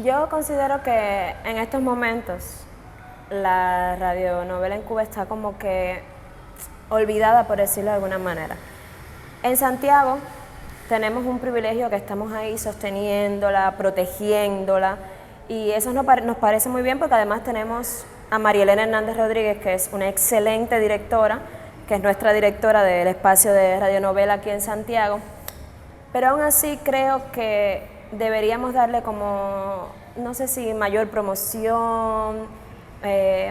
Yo considero que en estos momentos la radionovela en Cuba está como que olvidada, por decirlo de alguna manera. En Santiago tenemos un privilegio que estamos ahí sosteniéndola, protegiéndola, y eso nos parece muy bien porque además tenemos a María Elena Hernández Rodríguez, que es una excelente directora, que es nuestra directora del espacio de radionovela aquí en Santiago, pero aún así creo que deberíamos darle como, no sé si mayor promoción,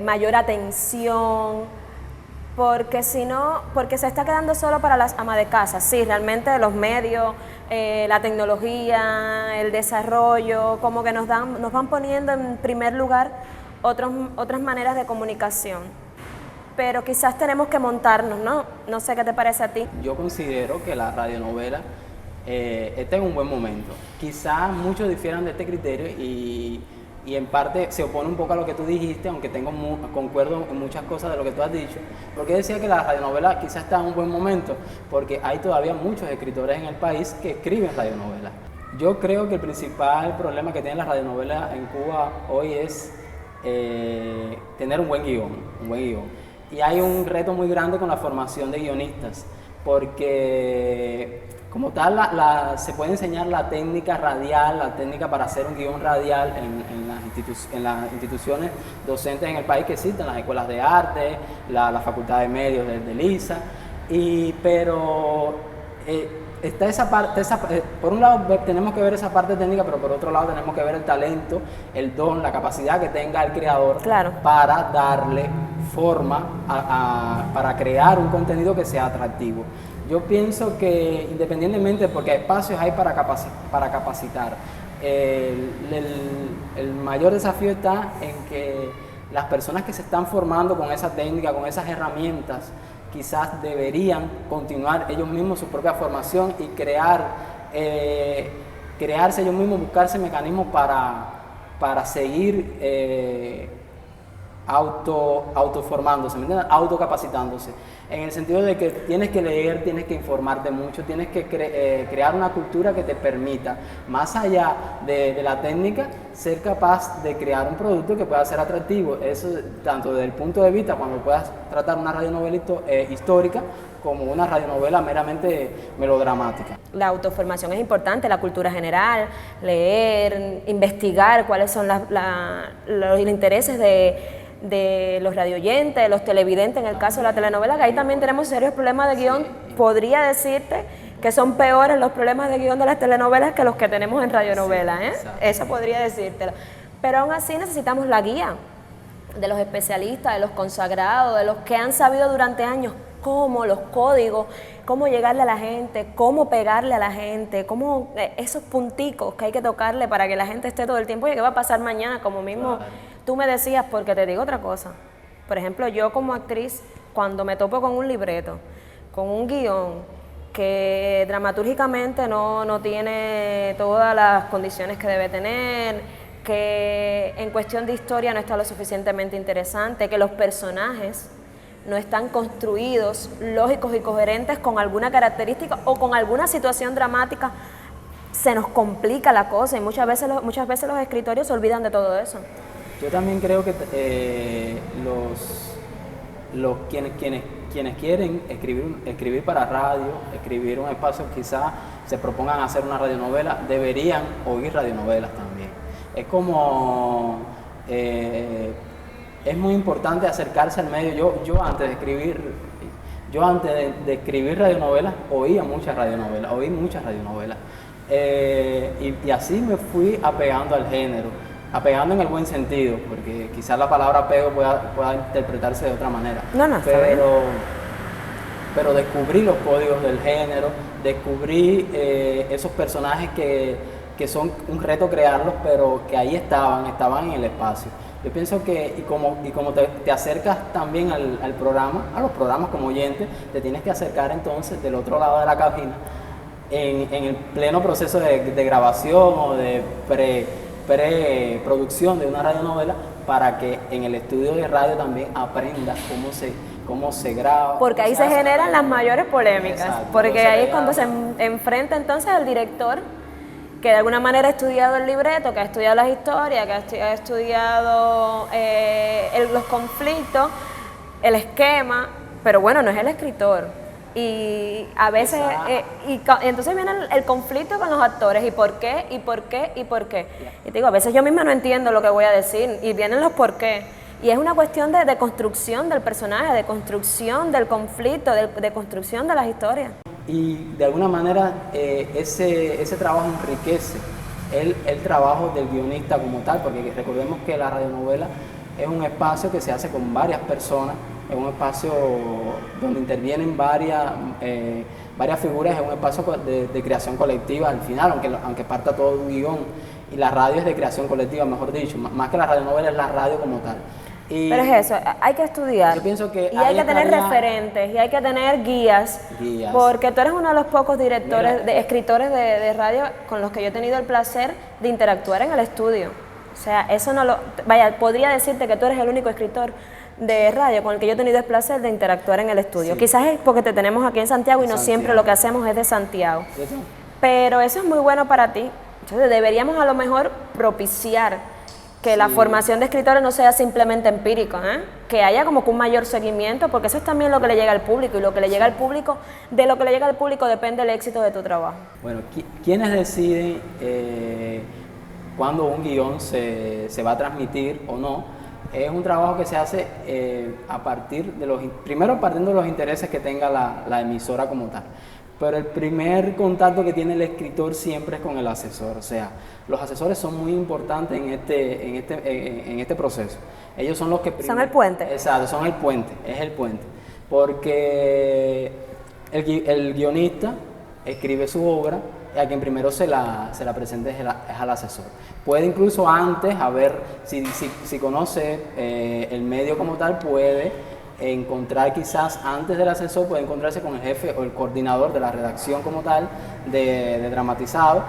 mayor atención, porque si no, porque se está quedando solo para las amas de casa. Sí, realmente los medios, la tecnología, el desarrollo, como que nos van poniendo en primer lugar otras maneras de comunicación. Pero quizás tenemos que montarnos, ¿no? No sé qué te parece a ti. Yo considero que la radionovela está en un buen momento. Quizás muchos difieran de este criterio y en parte se opone un poco a lo que tú dijiste, aunque concuerdo en muchas cosas de lo que tú has dicho, porque decía que la radionovela quizás está en un buen momento, porque hay todavía muchos escritores en el país que escriben radionovelas. Yo creo que el principal problema que tiene la radionovela en Cuba hoy es tener un buen guión. Y hay un reto muy grande con la formación de guionistas, porque como tal se puede enseñar la técnica radial, la técnica para hacer un guión radial en las instituciones docentes en el país que existen, las escuelas de arte, la Facultad de Medios de LISA, pero está esa parte, por un lado tenemos que ver esa parte técnica, pero por otro lado tenemos que ver el talento, el don, la capacidad que tenga el creador, claro, para darle forma para crear un contenido que sea atractivo. Yo pienso que independientemente, porque espacios hay para capacitar, el mayor desafío está en que las personas que se están formando con esa técnica, con esas herramientas, quizás deberían continuar ellos mismos su propia formación y crearse ellos mismos, buscarse mecanismos para seguir autoformándose, ¿me entiendes? Autocapacitándose, en el sentido de que tienes que leer, tienes que informarte mucho, tienes que crear una cultura que te permita, más allá de la técnica, ser capaz de crear un producto que pueda ser atractivo. Eso tanto desde el punto de vista cuando puedas tratar una radionovela histórica como una radionovela meramente melodramática. La autoformación es importante, la cultura general, leer, investigar cuáles son los intereses de los radioyentes, de los televidentes, en el caso de la telenovela, que ahí también tenemos serios problemas de guión. Sí. Podría decirte que son peores los problemas de guión de las telenovelas que los que tenemos en radionovelas, ¿eh? Eso podría decírtelo. Pero aún así necesitamos la guía de los especialistas, de los consagrados, de los que han sabido durante años cómo los códigos, cómo llegarle a la gente, cómo pegarle a la gente, cómo esos punticos que hay que tocarle para que la gente esté todo el tiempo. ¿Y qué va a pasar mañana? Como mismo tú me decías, porque te digo otra cosa. Por ejemplo, yo como actriz, cuando me topo con un libreto, con un guión que dramatúrgicamente no tiene todas las condiciones que debe tener, que en cuestión de historia no está lo suficientemente interesante, que los personajes no están construidos, lógicos y coherentes con alguna característica o con alguna situación dramática, se nos complica la cosa y muchas veces los escritores se olvidan de todo eso. Yo también creo que quienes quieren escribir para radio, escribir un espacio, quizás se propongan hacer una radionovela, deberían oír radionovelas también. Es como... es muy importante acercarse al medio. Yo antes de escribir radionovelas, oí muchas radionovelas. Y así me fui apegando al género, apegando en el buen sentido, porque quizás la palabra apego pueda interpretarse de otra manera. Pero descubrí los códigos del género, descubrí esos personajes que que son un reto crearlos, pero que ahí estaban en el espacio. Yo pienso que, y como te acercas también al programa, a los programas como oyente, te tienes que acercar entonces del otro lado de la cabina, en el pleno proceso de grabación o de preproducción de una radionovela, para que en el estudio de radio también aprendas cómo se graba. Porque ahí se generan las mayores polémicas. Exacto, Porque ahí es cuando se enfrenta entonces al director, que de alguna manera ha estudiado el libreto, que ha estudiado las historias, que ha estudiado los conflictos, el esquema, pero bueno, no es el escritor. Y a veces, entonces viene el conflicto con los actores, ¿y por qué? ¿Y por qué? ¿Y por qué? Y te digo, a veces yo misma no entiendo lo que voy a decir, y vienen los por qué. Y es una cuestión de construcción del personaje, de construcción del conflicto, de construcción de las historias. Y de alguna manera ese trabajo enriquece el trabajo del guionista como tal, porque recordemos que la radionovela es un espacio que se hace con varias personas, es un espacio donde intervienen varias figuras, es un espacio de creación colectiva al final, aunque parta todo de un guión, y la radio es de creación colectiva, mejor dicho, más que la radionovela es la radio como tal. Pero es eso, hay que estudiar. Yo pienso que y hay que tener referentes, y hay que tener guías. Porque tú eres uno de los pocos directores, escritores de radio con los que yo he tenido el placer de interactuar en el estudio. O sea, eso no lo... Vaya, podría decirte que tú eres el único escritor de radio con el que yo he tenido el placer de interactuar en el estudio. Sí. Quizás es porque te tenemos aquí en Santiago y no siempre lo que hacemos es de Santiago. Pero eso es muy bueno para ti. Entonces deberíamos a lo mejor propiciar que la formación de escritores no sea simplemente empírica, que haya como que un mayor seguimiento, porque eso es también lo que le llega al público, y lo que le llega al público, de lo que le llega al público depende el éxito de tu trabajo. Bueno, ¿quiénes deciden cuándo un guión se va a transmitir o no? Es un trabajo que se hace primero partiendo de los intereses que tenga la emisora como tal. Pero el primer contacto que tiene el escritor siempre es con el asesor. O sea, los asesores son muy importantes en este proceso. Ellos son los que... ¿Son el puente? Exacto, son el puente, es el puente. Porque el guionista escribe su obra y a quien primero se la presenta es al asesor. Puede incluso antes, a ver, si conoce el medio como tal, puede encontrar quizás antes del asesor, puede encontrarse con el jefe o el coordinador de la redacción como tal, de dramatizado,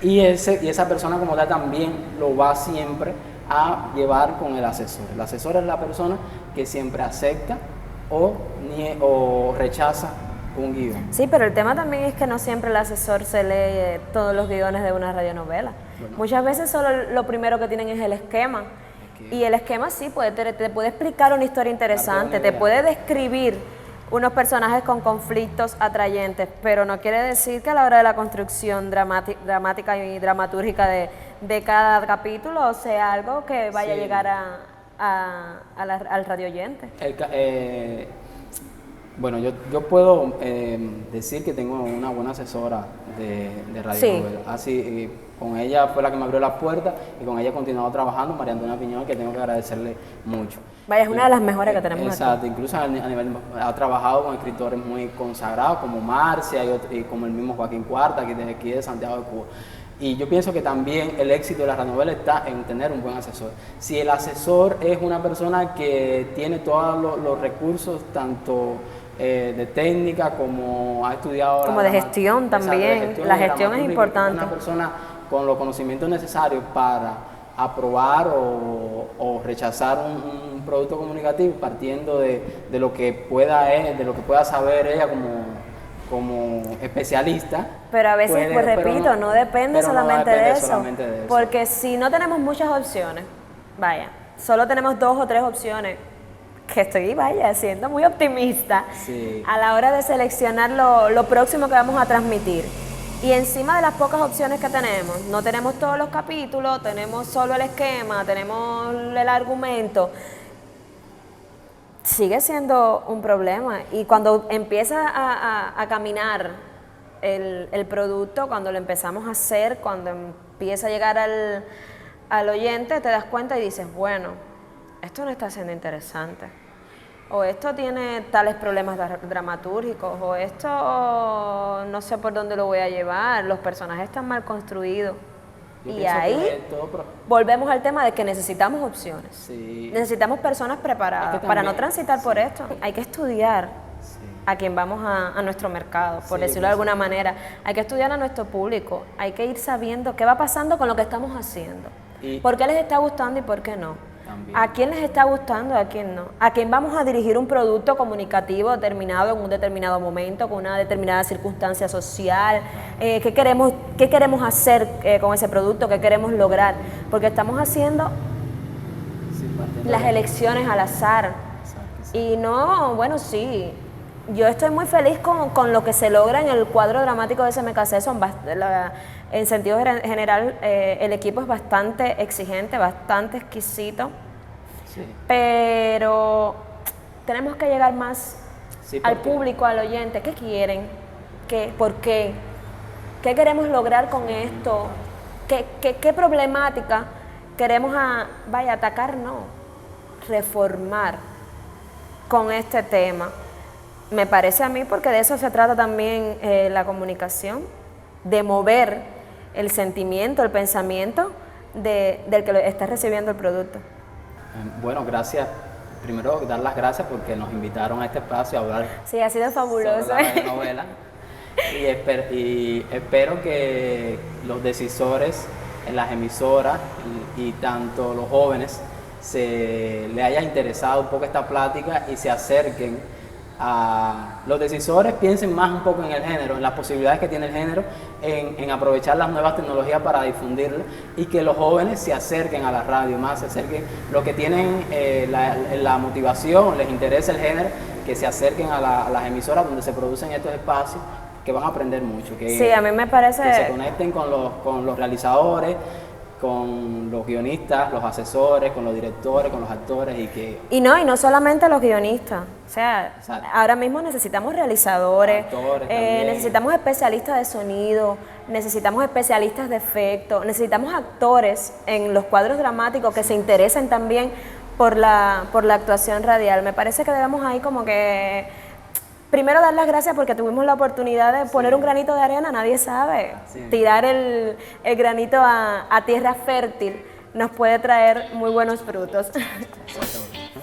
y esa persona como tal también lo va siempre a llevar con el asesor. El asesor es la persona que siempre acepta o rechaza un guión. Sí, pero el tema también es que no siempre el asesor se lee todos los guiones de una radionovela. Bueno. Muchas veces solo lo primero que tienen es el esquema. Y el esquema sí te puede explicar una historia interesante, te puede describir unos personajes con conflictos atrayentes, pero no quiere decir que a la hora de la construcción dramática y dramatúrgica de cada capítulo sea algo que vaya a llegar al radioyente. Bueno, yo puedo decir que tengo una buena asesora de radionovela. Así, con ella fue la que me abrió las puertas y con ella he continuado trabajando, María Antonia Piñón, que tengo que agradecerle mucho. Vaya, es una de las mejores que tenemos. Exacto, aquí. Incluso a nivel, ha trabajado con escritores muy consagrados como Marcia y como el mismo Joaquín Cuarta, que desde aquí de Santiago de Cuba. Y yo pienso que también el éxito de la radionovela está en tener un buen asesor. Si el asesor es una persona que tiene todos los recursos, tanto de técnica como ha estudiado... Como de gestión también, la gestión es importante. Una persona con los conocimientos necesarios para aprobar o rechazar un producto comunicativo partiendo de lo que pueda saber ella como especialista. Pero a veces, repito, no depende solamente de eso. Porque si no tenemos muchas opciones, solo tenemos 2 o 3 opciones, que estoy, siendo muy optimista, a la hora de seleccionar lo próximo que vamos a transmitir. Y encima de las pocas opciones que tenemos, no tenemos todos los capítulos, tenemos solo el esquema, tenemos el argumento, sigue siendo un problema. Y cuando empieza a caminar el producto, cuando lo empezamos a hacer, cuando empieza a llegar al oyente, te das cuenta y dices, bueno, esto no está siendo interesante. o esto tiene tales problemas dramatúrgicos, o esto no sé por dónde lo voy a llevar, los personajes están mal construidos. Yo Y pienso ahí que volvemos al tema de que necesitamos opciones. Sí. Necesitamos personas preparadas Es que para no también- transitar por esto. Hay que estudiar Sí. a quien vamos a nuestro mercado, por Sí, decirlo de alguna manera. Hay que estudiar a nuestro público. Hay que ir sabiendo qué va pasando con lo que estamos haciendo. Y- ¿Por qué les está gustando y por qué no? También. ¿A quién les está gustando y a quién no? ¿A quién vamos a dirigir un producto comunicativo determinado en un determinado momento, con una determinada circunstancia social? ¿Qué queremos hacer con ese producto? ¿Qué queremos lograr? Porque estamos haciendo Sí, partiendo las de- elecciones al azar. Exacto. Y no, bueno, sí, yo estoy muy feliz con lo que se logra en el cuadro dramático de SMKC. En sentido general, el equipo es bastante exigente, bastante exquisito, Sí. pero tenemos que llegar más Sí, al porque- público, al oyente. ¿Qué quieren? ¿Por qué? ¿Qué queremos lograr con esto? ¿Qué problemática queremos atacar? No, reformar con este tema. Me parece a mí, porque de eso se trata también la comunicación, de mover el sentimiento, el pensamiento del que está recibiendo el producto. Bueno, gracias. Primero, dar las gracias porque nos invitaron a este espacio a hablar Sí, ha sido fabuloso. sobre la radionovela. Y espero que los decisores en las emisoras y tanto los jóvenes le haya interesado un poco esta plática y se acerquen a los decisores, piensen más un poco en el género, en las posibilidades que tiene el género, en aprovechar las nuevas tecnologías para difundirlo, y que los jóvenes se acerquen a la radio más, se acerquen, los que tienen la motivación, les interesa el género, que se acerquen a las emisoras donde se producen estos espacios, que van a aprender mucho, que, Sí, a mí me parece... que se conecten con los realizadores, con los guionistas, los asesores, con los directores, con los actores, Y no solamente los guionistas, o sea, Exacto. ahora mismo necesitamos realizadores, Actores también. necesitamos especialistas de sonido, necesitamos especialistas de efecto, necesitamos actores en los cuadros dramáticos que se interesen también por la actuación radial. Me parece que debemos ahí como que primero dar las gracias porque tuvimos la oportunidad de poner un granito de arena, nadie sabe. Sí. Tirar el granito a tierra fértil nos puede traer muy buenos frutos.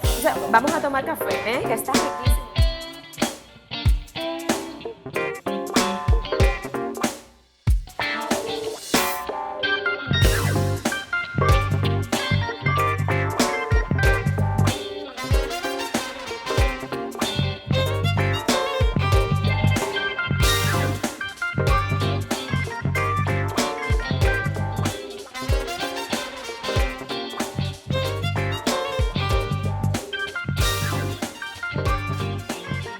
O sea, vamos a tomar café, que está riquísimo.